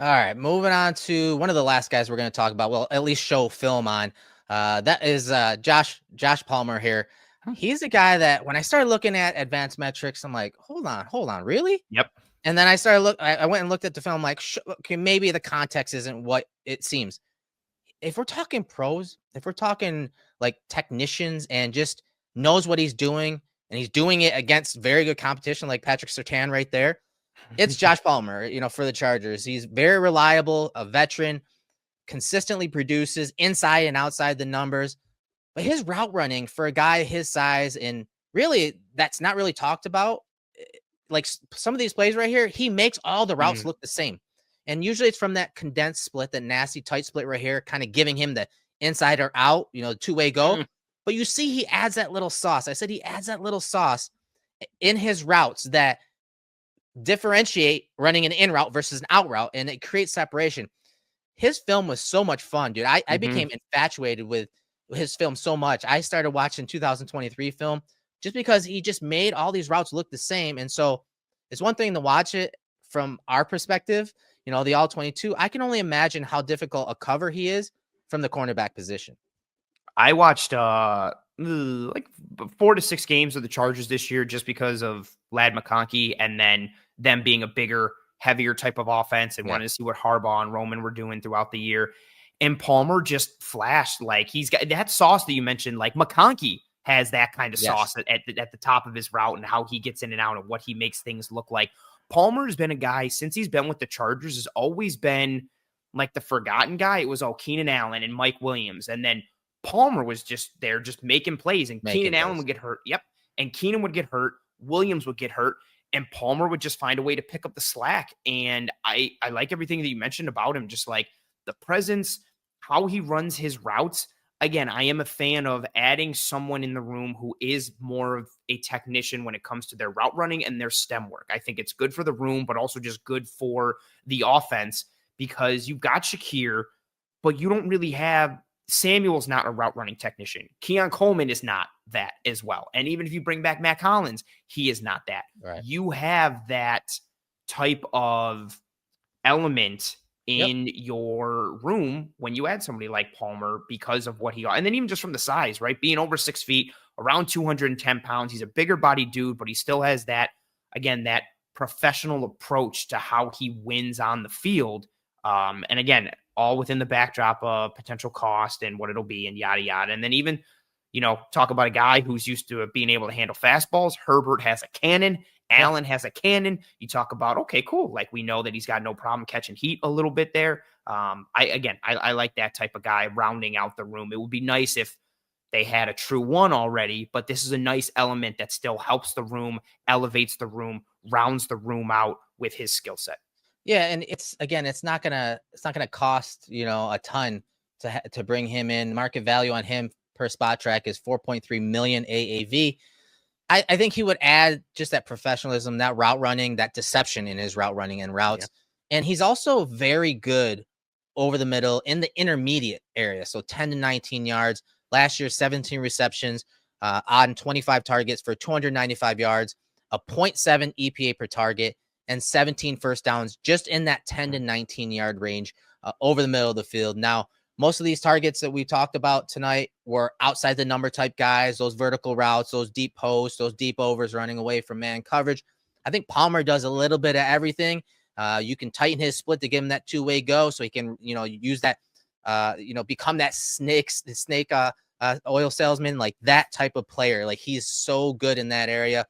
All right, moving on to one of the last guys we're going to talk about. Well, at least show film on. That is Josh Palmer here. Huh. He's a guy that when I started looking at advanced metrics, I'm like, hold on, really? Yep. And then I started I went and looked at the film, like, okay, maybe the context isn't what it seems. If we're talking pros, if we're talking like technicians and just knows what he's doing, and he's doing it against very good competition like Patrick Surtain right there, it's Josh Palmer, for the Chargers. He's very reliable, a veteran, consistently produces inside and outside the numbers. But his route running for a guy his size, and really that's not really talked about. Like some of these plays right here, he makes all the routes Mm, look the same. And usually it's from that condensed split, that nasty tight split right here, kind of giving him the inside or out, two-way go. mm, But you see, he adds that little sauce. I said he adds that little sauce in his routes that differentiate running an in route versus an out route, and it creates separation. His film was so much fun, dude. I mhm. became infatuated with his film so much. I started watching 2023 film just because he just made all these routes look the same. And so it's one thing to watch it from our perspective, the all 22. I can only imagine how difficult a cover he is from the cornerback position. I watched like 4 to 6 games of the Chargers this year just because of Lad McConkey and then them being a bigger, heavier type of offense and Yeah. wanted to see what Harbaugh and Roman were doing throughout the year. And Palmer just flashed like he's got that sauce that you mentioned. Like McConkey has that kind of Yes. sauce at the top of his route and how he gets in and out and what he makes things look like. Palmer has been a guy since he's been with the Chargers, has always been like the forgotten guy. It was all Keenan Allen and Mike Williams. And then Palmer was just there, just making plays, and Keenan Making Allen plays. would get hurt. Yep. And Keenan would get hurt. Williams would get hurt. And Palmer would just find a way to pick up the slack. And I like everything that you mentioned about him, just like the presence, how he runs his routes. Again, I am a fan of adding someone in the room who is more of a technician when it comes to their route running and their stem work. I think it's good for the room, but also just good for the offense because you've got Shakir, but you don't really have Samuel's not a route running technician. Keon Coleman is not that as well. And even if you bring back Matt Collins, he is not that. Right. You have that type of element Yep. in your room when you add somebody like Palmer because of what he got. And then even just from the size, right? Being over 6 feet, around 210 pounds. He's a bigger body dude, but he still has that, again, that professional approach to how he wins on the field. And again, all within the backdrop of potential cost and what it'll be and yada, yada. And then even, talk about a guy who's used to being able to handle fastballs. Herbert has a cannon. Yep. Allen has a cannon. You talk about, okay, cool. Like we know that he's got no problem catching heat a little bit there. I like that type of guy rounding out the room. It would be nice if they had a true one already, but this is a nice element that still helps the room, elevates the room, rounds the room out with his skill set. Yeah, and it's not gonna cost a ton to bring him in. Market value on him per spot track is 4.3 million AAV. I think he would add just that professionalism, that route running, that deception in his route running and Yeah. routes. And he's also very good over the middle in the intermediate area. So 10 to 19 yards. Last year, 17 receptions on 25 targets for 295 yards, a 0.7 EPA per target, and 17 first downs just in that 10 to 19 yard range over the middle of the field. Now, most of these targets that we talked about tonight were outside the number type guys, those vertical routes, those deep posts, those deep overs running away from man coverage. I think Palmer does a little bit of everything. You can tighten his split to give him that two-way go so he can, use that, become that snake oil salesman, like that type of player. Like he's so good in that area.